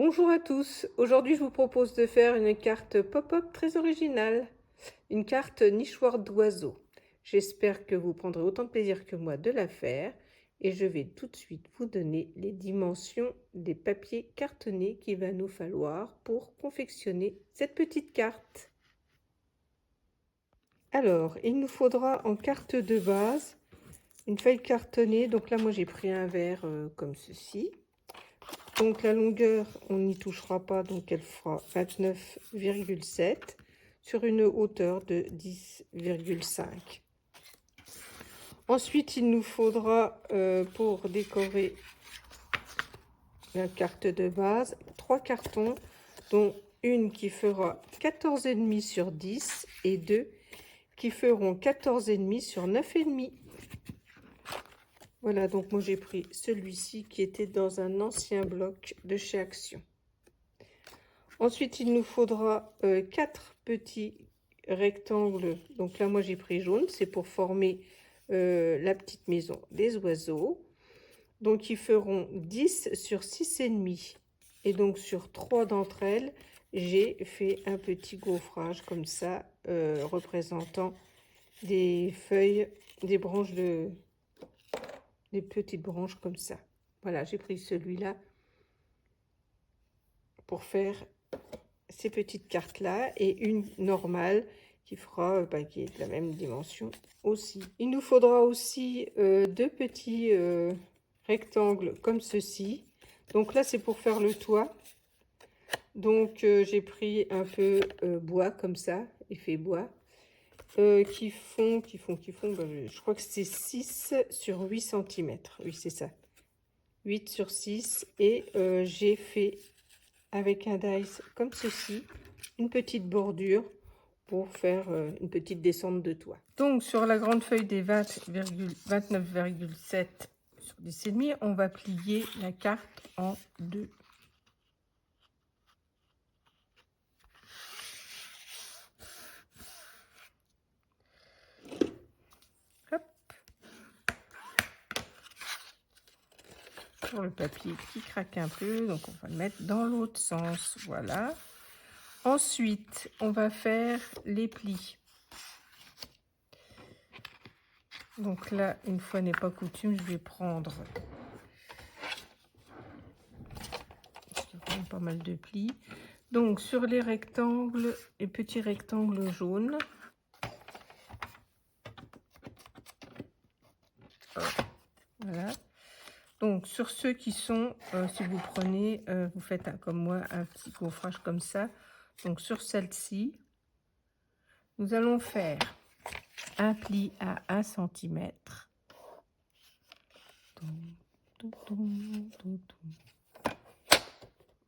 Bonjour à tous, aujourd'hui je vous propose de faire une carte pop-up très originale, une carte nichoir d'oiseaux. J'espère que vous prendrez autant de plaisir que moi de la faire et je vais tout de suite vous donner les dimensions des papiers cartonnés qu'il va nous falloir pour confectionner cette petite carte. Alors, il nous faudra en carte de base une feuille cartonnée, donc là moi j'ai pris un verre comme ceci. Donc la longueur, on n'y touchera pas, donc elle fera 29,7 sur une hauteur de 10,5. Ensuite, il nous faudra, pour décorer la carte de base, 3 cartons, dont une qui fera 14,5 sur 10 et 2 qui feront 14,5 sur 9,5. Voilà, donc moi j'ai pris celui-ci qui était dans un ancien bloc de chez Action. Ensuite, il nous faudra 4 petits rectangles. Donc là, moi j'ai pris jaune, c'est pour former la petite maison des oiseaux. Donc ils feront 10 sur 6,5. Et donc sur 3 d'entre elles, j'ai fait un petit gaufrage comme ça, représentant des feuilles, des branches des petites branches comme ça. Voilà, j'ai pris celui-là pour faire ces petites cartes là et une normale qui fera qui est de la même dimension aussi. Il nous faudra aussi 2 petits rectangles comme ceci. Donc là c'est pour faire le toit. Donc j'ai pris un peu bois comme ça, effet bois, qui font je crois que c'est 6 sur 8 cm. Oui, c'est ça, 8 sur 6. Et j'ai fait avec un dice comme ceci une petite bordure pour faire une petite descente de toit. Donc sur la grande feuille des 29,7 sur 10,5, on va plier la carte en deux. Hop. Sur le papier qui craque un peu, donc on va le mettre dans l'autre sens, voilà. Ensuite, on va faire les plis. Donc là, une fois n'est pas coutume, je vais prendre pas mal de plis. Donc sur les rectangles, les petits rectangles jaunes, voilà. Donc sur ceux qui sont, si vous prenez, vous faites comme moi un petit gaufrage comme ça. Donc sur celle-ci, nous allons faire un pli à 1 cm.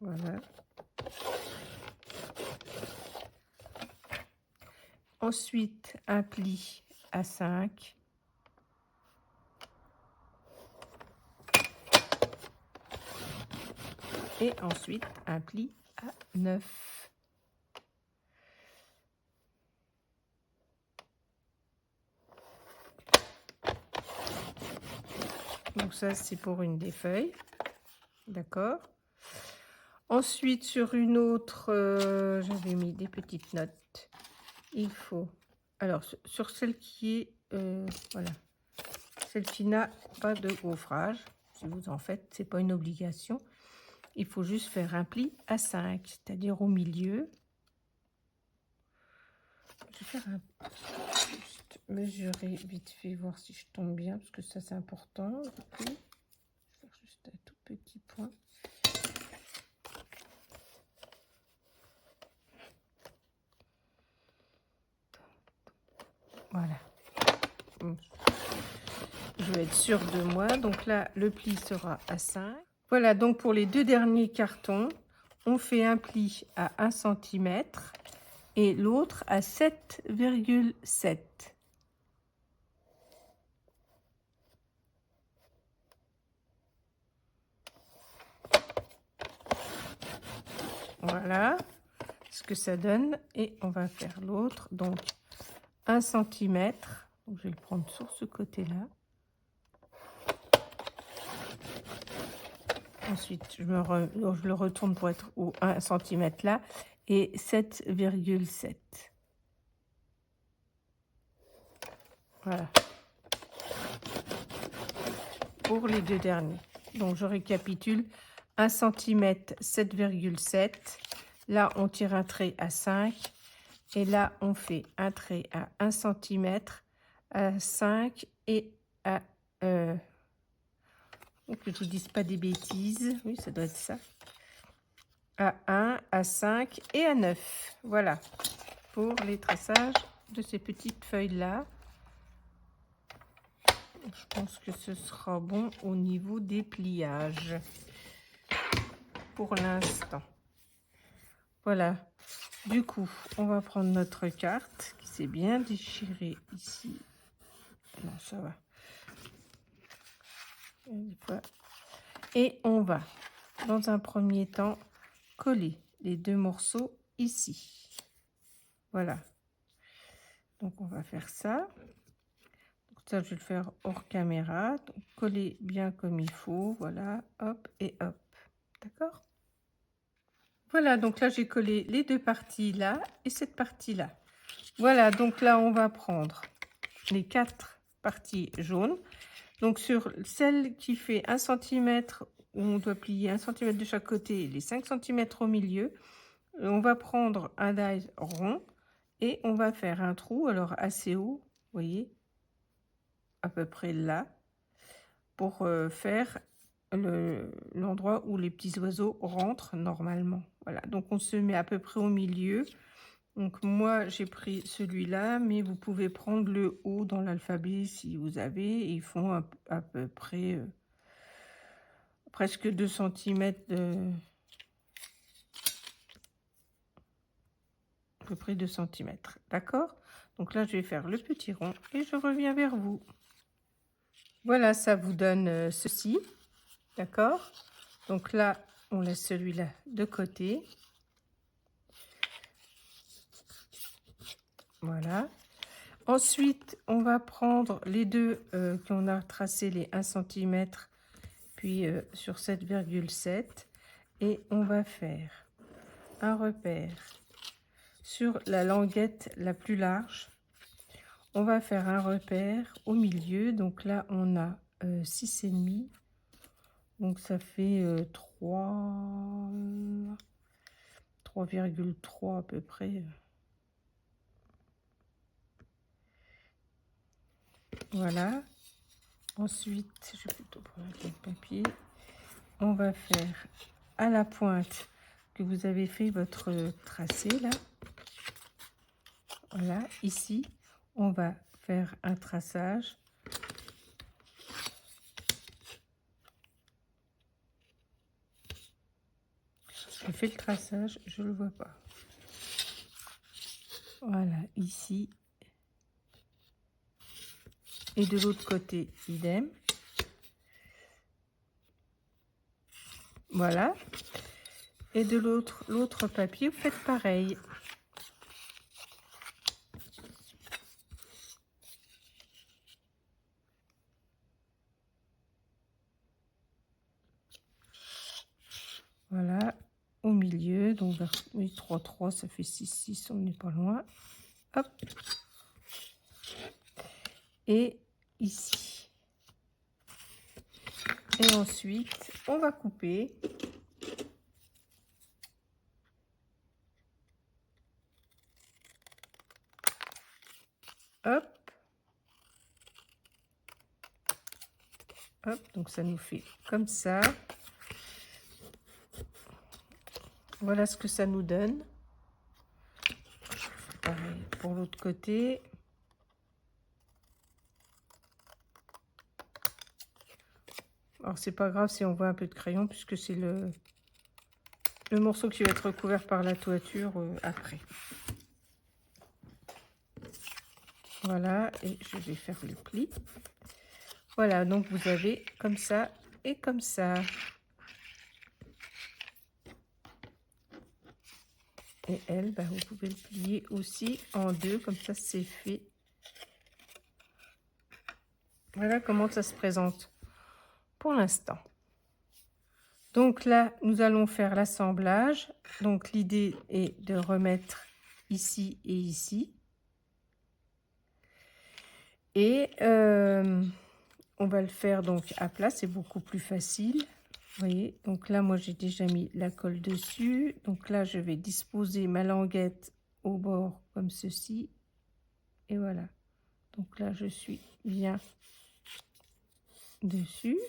Voilà. Ensuite, un pli à 5. Et ensuite, un pli à 9. Donc ça, c'est pour une des feuilles. D'accord. Ensuite, sur une autre, j'avais mis des petites notes. Il faut... Alors, sur celle qui est... voilà. Celle qui n'a pas de gaufrage. Si vous en faites, c'est pas une obligation. Il faut juste faire un pli à 5, c'est-à-dire au milieu. Je vais faire un... Juste mesurer vite fait, voir si je tombe bien, parce que ça, c'est important. Je vais faire juste un tout petit point. Voilà. Je vais être sûre de moi. Donc là, le pli sera à 5. Voilà, donc pour les deux derniers cartons, on fait un pli à 1 cm et l'autre à 7,7. Voilà ce que ça donne. Et on va faire l'autre. Donc 1 cm. Donc, je vais le prendre sur ce côté-là. Ensuite, je le retourne pour être au 1 cm là. Et 7,7. Voilà. Pour les deux derniers. Donc, je récapitule. 1 cm, 7,7. Là, on tire un trait à 5. Et là, on fait un trait à 1 cm, à 5 et à... que je ne vous dise pas des bêtises. Oui, ça doit être ça. À 1, à 5 et à 9. Voilà. Pour les traçages de ces petites feuilles-là. Je pense que ce sera bon au niveau des pliages. Pour l'instant. Voilà. Du coup, on va prendre notre carte qui s'est bien déchirée ici. Non, ça va. Et on va, dans un premier temps, coller les deux morceaux ici. Voilà. Donc, on va faire ça. Donc, ça, je vais le faire hors caméra. Donc, coller bien comme il faut. Voilà. Hop et hop. D'accord ? Voilà, donc là, j'ai collé les deux parties là et cette partie-là. Voilà, donc là, on va prendre les 4 parties jaunes. Donc, sur celle qui fait 1 cm, où on doit plier 1 cm de chaque côté, les 5 cm au milieu, on va prendre un die rond et on va faire un trou, alors assez haut, vous voyez, à peu près là, pour faire l'endroit où les petits oiseaux rentrent normalement. Voilà, donc on se met à peu près au milieu. Donc moi j'ai pris celui-là, mais vous pouvez prendre le haut dans l'alphabet si vous avez. Ils font à peu près presque 2 cm de... à peu près 2 cm. D'accord? Donc là je vais faire le petit rond et je reviens vers vous. Voilà, ça vous donne ceci. D'accord? Donc là, on laisse celui-là de côté. Voilà. Ensuite, on va prendre les deux qu'on a tracé les 1 cm, puis sur 7,7. Et on va faire un repère sur la languette la plus large. On va faire un repère au milieu. Donc là, on a 6,5. Donc ça fait 3,3 à peu près. Voilà. Ensuite, je vais plutôt prendre le papier. On va faire à la pointe que vous avez fait votre tracé là. Voilà, ici, on va faire un traçage. Je fais le traçage, je le vois pas. Voilà, ici. Et de l'autre côté, idem. Voilà. Et de l'autre papier, vous faites pareil. Voilà, au milieu. Donc, oui, 3, 3, ça fait 6, 6, on n'est pas loin. Hop. Et ici. Et ensuite, on va couper. Hop. Hop, donc ça nous fait comme ça. Voilà ce que ça nous donne. Pareil pour l'autre côté. Alors c'est pas grave si on voit un peu de crayon puisque c'est le morceau qui va être recouvert par la toiture après. Voilà, et je vais faire le pli. Voilà, donc vous avez comme ça et comme ça. Et elle, bah, vous pouvez le plier aussi en deux, comme ça c'est fait. Voilà comment ça se présente pour l'instant. Donc là, nous allons faire l'assemblage. Donc l'idée est de remettre ici et ici. Et on va le faire donc à plat, c'est beaucoup plus facile. Vous voyez, donc là, moi, j'ai déjà mis la colle dessus. Donc là, je vais disposer ma languette au bord comme ceci. Et voilà. Donc là, je suis bien dessus.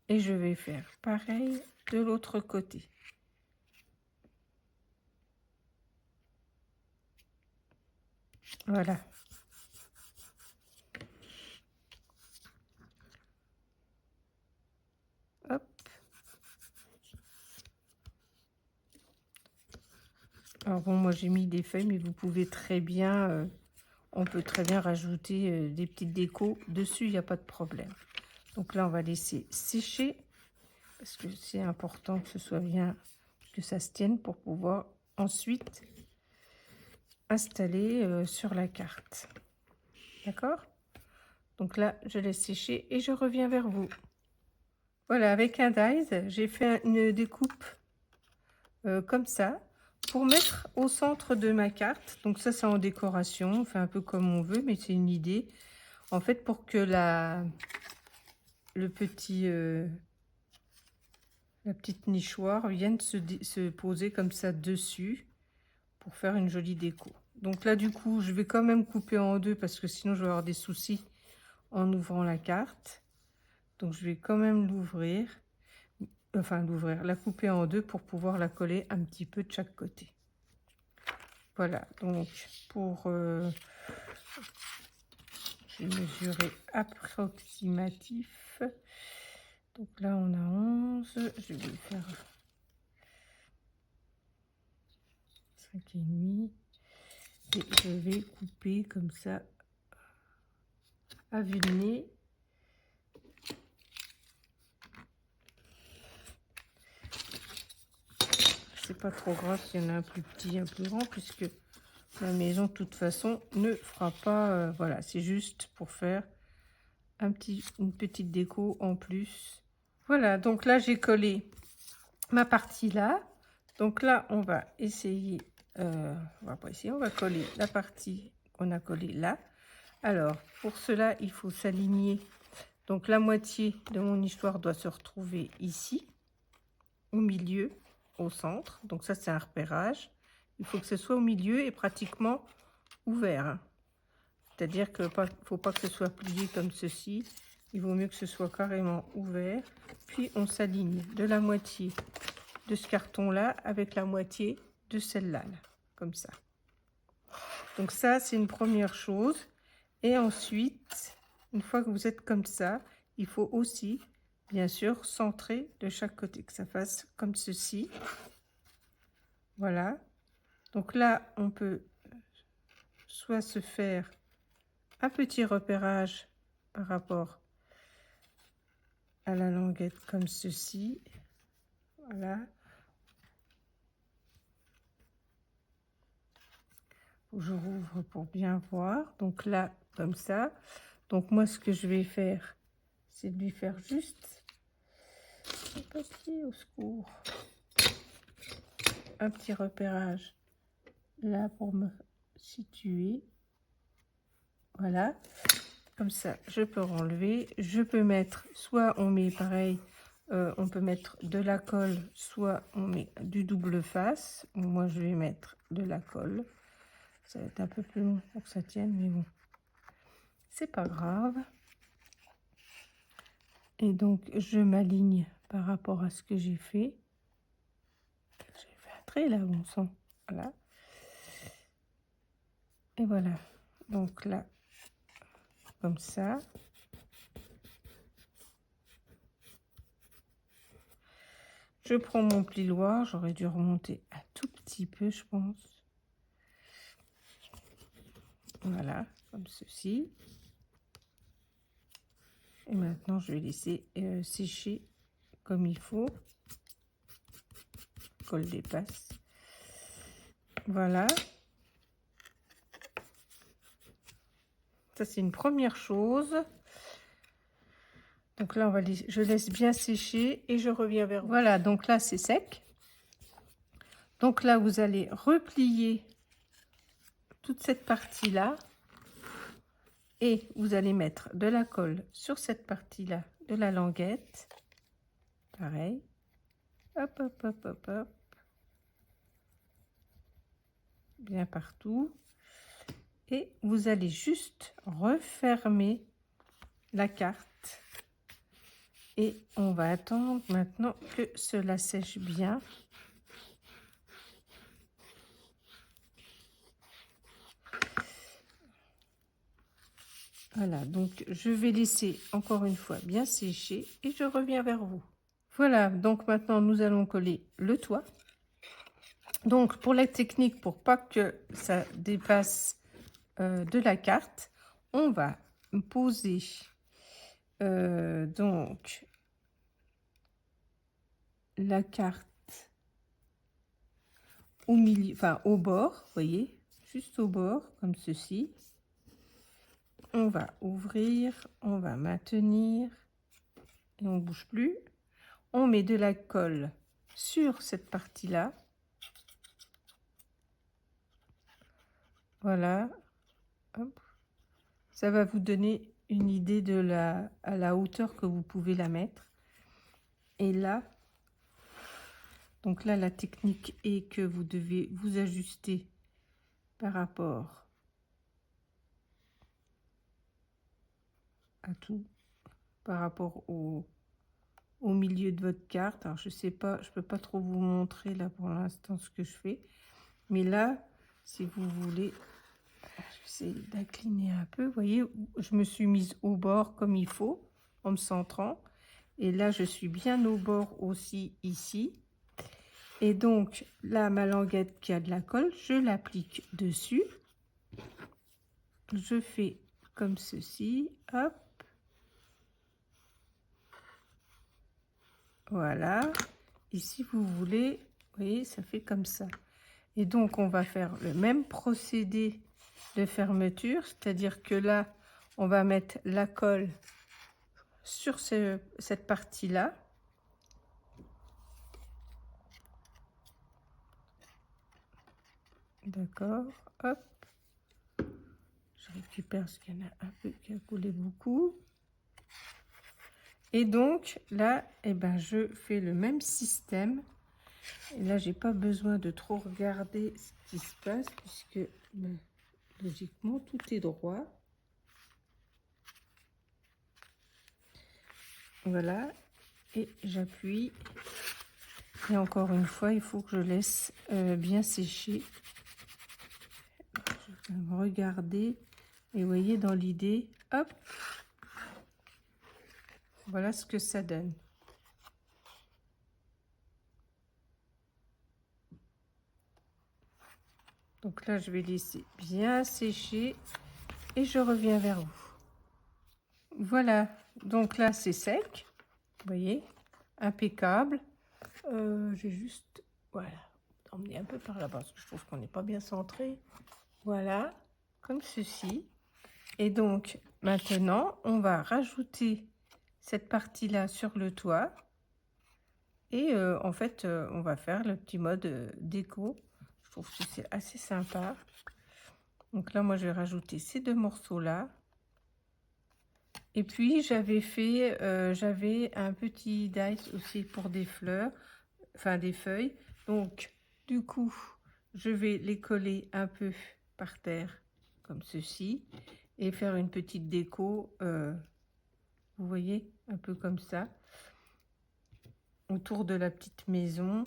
Et je vais faire pareil de l'autre côté. Voilà. Hop. Alors bon, moi j'ai mis des feuilles, mais vous pouvez très bien, on peut très bien rajouter des petites décos dessus, il n'y a pas de problème. Donc là, on va laisser sécher, parce que c'est important que ce soit bien, que ça se tienne pour pouvoir ensuite installer sur la carte. D'accord? Donc là, je laisse sécher et je reviens vers vous. Voilà, avec un dies, j'ai fait une découpe comme ça pour mettre au centre de ma carte. Donc ça, c'est en décoration, on fait un peu comme on veut, mais c'est une idée. En fait, pour que la petite nichoir vienne se poser comme ça dessus pour faire une jolie déco. Donc là, du coup, je vais quand même couper en deux parce que sinon, je vais avoir des soucis en ouvrant la carte. Donc, je vais quand même l'ouvrir. Enfin, la couper en deux pour pouvoir la coller un petit peu de chaque côté. Voilà, donc pour... j'ai mesuré approximatif. Donc là, on a 11. Je vais faire 5,5. Et je vais couper comme ça à vue de nez. C'est pas trop grave s'il y en a un plus petit, un plus grand, puisque la maison, de toute façon, ne fera pas... voilà, c'est juste pour faire une petite déco en plus. Voilà, donc là, j'ai collé ma partie là. Donc là, on va essayer... on va pas essayer, on va coller la partie qu'on a collée là. Alors, pour cela, il faut s'aligner. Donc, la moitié de mon histoire doit se retrouver ici, au milieu, au centre. Donc, ça, c'est un repérage. Il faut que ce soit au milieu et pratiquement ouvert. Hein. C'est-à-dire qu'il ne faut pas que ce soit plié comme ceci. Il vaut mieux que ce soit carrément ouvert. Puis, on s'aligne de la moitié de ce carton-là avec la moitié de celle-là, là, comme ça. Donc, ça, c'est une première chose. Et ensuite, une fois que vous êtes comme ça, il faut aussi, bien sûr, centrer de chaque côté, que ça fasse comme ceci. Voilà. Donc là, on peut soit se faire un petit repérage par rapport à la languette comme ceci. Voilà. Je rouvre pour bien voir. Donc là, comme ça. Donc moi, ce que je vais faire, c'est de lui faire juste un papier au secours. Un petit repérage là pour me situer. Voilà. Comme ça, je peux enlever. Je peux mettre, soit on met pareil, on peut mettre de la colle, soit on met du double face. Moi, je vais mettre de la colle. Ça va être un peu plus long pour que ça tienne, mais bon, c'est pas grave. Et donc, je m'aligne par rapport à ce que j'ai fait. J'ai fait un trait là, bon sang. Voilà. Et voilà. Donc là, comme ça. Je prends mon plioir, j'aurais dû remonter un tout petit peu, je pense. Voilà, comme ceci. Et maintenant, je vais laisser sécher comme il faut. Colle dépasse. Voilà. Ça, c'est une première chose. Donc là, je laisse bien sécher et je reviens vers vous. Voilà, donc là, c'est sec. Donc là, vous allez replier toute cette partie-là et vous allez mettre de la colle sur cette partie-là de la languette. Pareil. Hop, hop, hop, hop, hop. Bien partout. Et vous allez juste refermer la carte. Et on va attendre maintenant que cela sèche bien. Voilà, donc je vais laisser encore une fois bien sécher et je reviens vers vous. Voilà, donc maintenant nous allons coller le toit. Donc pour la technique, pour pas que ça dépasse de la carte, on va poser donc la carte au milieu, enfin au bord, vous voyez, juste au bord, comme ceci. On va ouvrir, on va maintenir et on ne bouge plus. On met de la colle sur cette partie-là. Voilà. Hop. Ça va vous donner une idée de à la hauteur que vous pouvez la mettre. Et là, donc là, la technique est que vous devez vous ajuster par rapport à tout, par rapport au milieu de votre carte. Alors je sais pas, je peux pas trop vous montrer là pour l'instant ce que je fais, mais là, si vous voulez, j'essaie d'incliner un peu. Vous voyez, je me suis mise au bord comme il faut, en me centrant, et là je suis bien au bord aussi ici. Et donc là, ma languette qui a de la colle, je l'applique dessus. Je fais comme ceci, hop. Voilà. Et si vous voulez, vous voyez, ça fait comme ça. Et donc, on va faire le même procédé de fermeture, c'est-à-dire que là, on va mettre la colle sur cette partie-là. D'accord, hop. Je récupère ce qu'il y en a un peu qui a coulé beaucoup. Et donc, là, eh ben, je fais le même système. Et là, j'ai pas besoin de trop regarder ce qui se passe, puisque logiquement, tout est droit. Voilà, et j'appuie. Et encore une fois, il faut que je laisse bien sécher. Je vais regarder. Et vous voyez, dans l'idée, hop, voilà ce que ça donne. Donc là, je vais laisser bien sécher et je reviens vers vous. Voilà, donc là, c'est sec. Vous voyez, impeccable. J'ai juste, voilà, emmener un peu par là parce que je trouve qu'on n'est pas bien centré. Voilà, comme ceci. Et donc, maintenant, on va rajouter cette partie-là sur le toit. Et en fait, on va faire le petit mode déco. Je trouve que c'est assez sympa. Donc là, moi, je vais rajouter ces deux morceaux-là. Et puis, j'avais un petit dice aussi pour des fleurs, enfin des feuilles. Donc, du coup, je vais les coller un peu par terre, comme ceci. Et faire une petite déco, vous voyez, un peu comme ça, autour de la petite maison.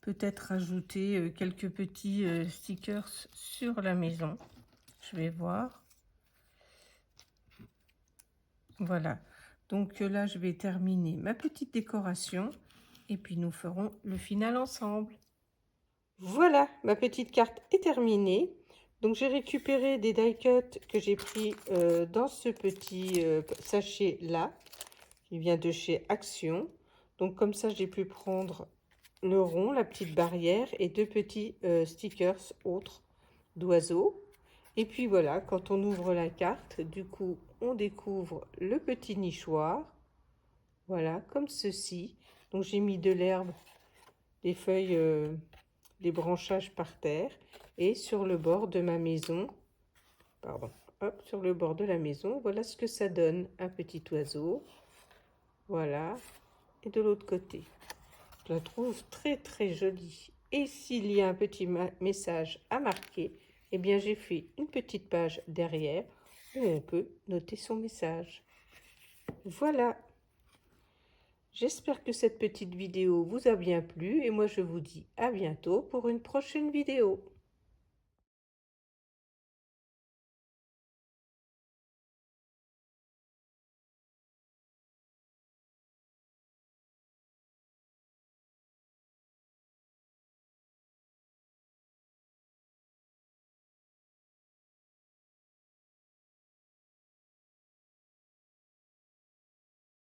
Peut-être rajouter quelques petits stickers sur la maison. Je vais voir. Voilà. Donc là, je vais terminer ma petite décoration. Et puis, nous ferons le final ensemble. Voilà, ma petite carte est terminée. Donc, j'ai récupéré des die cuts que j'ai pris dans ce petit sachet-là, qui vient de chez Action. Donc, comme ça, j'ai pu prendre le rond, la petite barrière et deux petits stickers autres d'oiseaux. Et puis voilà, quand on ouvre la carte, du coup, on découvre le petit nichoir. Voilà, comme ceci. Donc j'ai mis de l'herbe, des feuilles, des branchages par terre. Et sur le bord de ma maison, pardon, hop, sur le bord de la maison, voilà ce que ça donne. Un petit oiseau. Voilà. Et de l'autre côté. Je la trouve très très jolie. Et s'il y a un petit message à marquer, eh bien j'ai fait une petite page derrière où on peut noter son message. Voilà. J'espère que cette petite vidéo vous a bien plu et moi je vous dis à bientôt pour une prochaine vidéo.